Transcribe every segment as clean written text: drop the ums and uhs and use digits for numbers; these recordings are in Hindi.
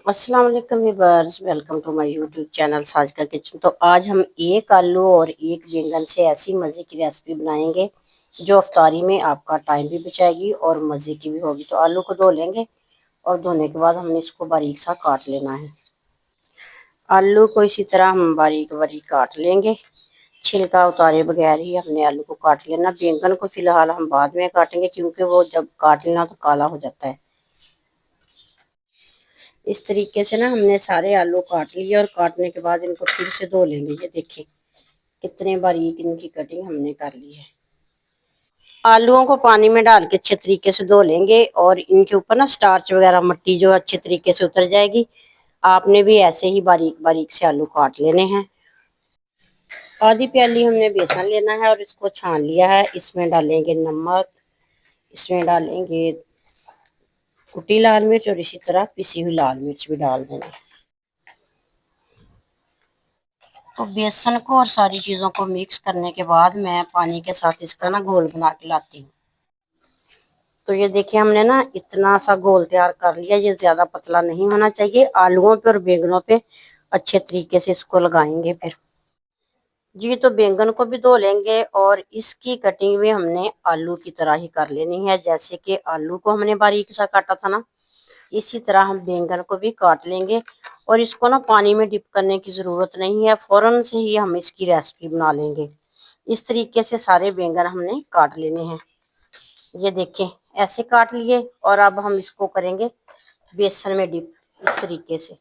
अस्सलाम वालेकुम viewers, welcome to my YouTube channel Sajika kitchen. तो आज हम एक आलू और एक बैंगन से ऐसी मज़े की रेसिपी बनाएंगे जो अफ्तारी में आपका टाइम भी बचाएगी और मज़े की भी होगी। तो आलू को धो लेंगे और धोने के बाद हमने इसको बारीक सा काट लेना है। आलू को इसी तरह हम बारीक बारीक काट लेंगे, छिलका उतारे बगैर ही हमने आलू को काट लेना। बैंगन को फिलहाल हम बाद में काटेंगे क्योंकि वो जब काट लेना तो काला हो जाता है। इस तरीके से ना हमने सारे आलू काट लिए और काटने के बाद इनको फिर से धो लेंगे। ये देखिए कितने बारीक इनकी कटिंग हमने कर ली है। आलूओं को पानी में डाल के अच्छे तरीके से धो लेंगे और इनके ऊपर ना स्टार्च वगैरह मिट्टी जो अच्छे तरीके से उतर जाएगी। आपने भी ऐसे ही बारीक बारीक से आलू काट लेने हैं। आधी प्याली हमने बेसन लेना है और इसको छान लिया है। इसमें डालेंगे नमक, इसमें डालेंगे कुटी लाल मिर्च और इसी तरह पिसी हुई लाल मिर्च भी डाल देंगे। तो बेसन को और सारी चीज़ों को मिक्स करने के बाद मैं पानी के साथ इसका ना घोल बना के लाती हूँ। तो ये देखिए हमने ना इतना सा घोल तैयार कर लिया। ये ज़्यादा पतला नहीं होना चाहिए। आलूओं पे और बैंगनों पे अच्छे तरीके से इसको लगाएंगे। फिर जी तो बैंगन को भी धो लेंगे और इसकी कटिंग भी हमने आलू की तरह ही कर लेनी है। जैसे कि आलू को हमने बारीक सा काटा था ना, इसी तरह हम बैंगन को भी काट लेंगे। और इसको ना पानी में डिप करने की ज़रूरत नहीं है, फ़ौरन से ही हम इसकी रेसिपी बना लेंगे। इस तरीके से सारे बैंगन हमने काट लेने हैं। ये देखें ऐसे काट लिए और अब हम इसको करेंगे बेसन में डिप। इस तरीके से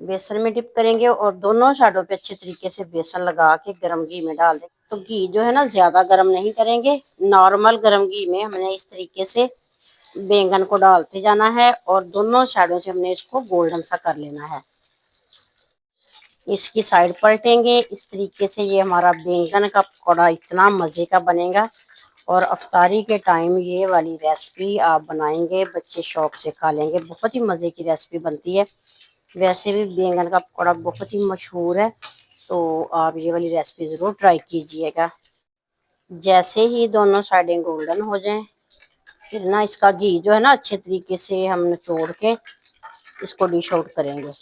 बेसन में डिप करेंगे और दोनों साइडों पे अच्छे तरीके से बेसन लगा के गरम घी में डाल दें। तो घी जो है ना ज़्यादा गरम नहीं करेंगे, नॉर्मल गरम घी में हमने इस तरीके से बैंगन को डालते जाना है और दोनों साइडों से हमने इसको गोल्डन सा कर लेना है। इसकी साइड पलटेंगे इस तरीके से। ये हमारा बैंगन का पकौड़ा इतना मज़े का बनेगा और अफ्तारी के टाइम ये वाली रेसिपी आप बनाएंगे, बच्चे शौक से खा लेंगे। बहुत ही मज़े की रेसिपी बनती है। वैसे भी बैंगन का पकौड़ा बहुत ही मशहूर है, तो आप ये वाली रेसिपी ज़रूर ट्राई कीजिएगा। जैसे ही दोनों साइडें गोल्डन हो जाएं, फिर ना इसका घी जो है ना अच्छे तरीके से हम निचोड़ के इसको डिश आउट करेंगे।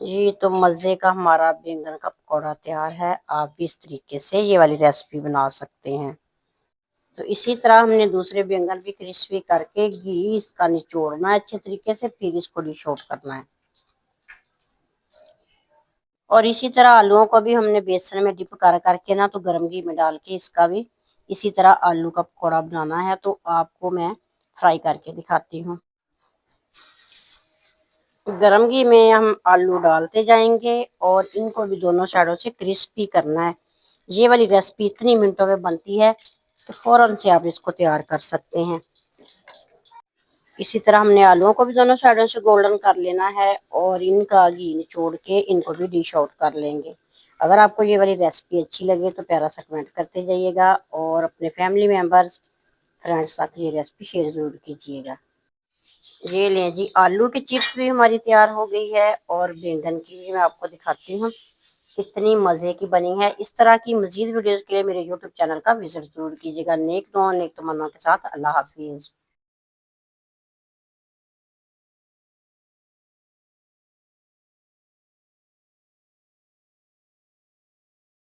ये तो मज़े का हमारा बैंगन का पकौड़ा तैयार है। आप भी इस तरीके से ये वाली रेसिपी बना सकते हैं। तो इसी तरह हमने दूसरे बैंगन भी क्रिस्पी करके घी इसका निचोड़ना है अच्छे तरीके से, फिर इसको डिश आउट करना है। और इसी तरह आलूओं को भी हमने बेसन में डिप कर करके ना तो गर्म घी में डाल के इसका भी इसी तरह आलू का पकौड़ा बनाना है। तो आपको मैं फ्राई करके दिखाती हूँ। गरम घी में हम आलू डालते जाएंगे और इनको भी दोनों साइडों से क्रिस्पी करना है। ये वाली रेसिपी इतनी मिनटों में बनती है तो फौरन से आप इसको तैयार कर सकते हैं। इसी तरह हमने आलूओं को भी दोनों साइडों से गोल्डन कर लेना है और इनका घी निचोड़ के इनको भी डिश आउट कर लेंगे। अगर आपको ये वाली रेसिपी अच्छी लगे तो प्यारा सा कमेंट करते जाइएगा और अपने फैमिली मेम्बर्स फ्रेंड्स तक ये रेसिपी शेयर ज़रूर कीजिएगा। ये लें जी, आलू की चिप्स भी हमारी तैयार हो गई है और बैंगन की भी मैं आपको दिखाती हूँ कितनी मज़े की बनी है। इस तरह की मज़ीद वीडियोज़ के लिए मेरे यूट्यूब चैनल का विजिट ज़रूर कीजिएगा। नेक दुआ नेक तमन्ना के साथ। अल्लाह हाफिज़।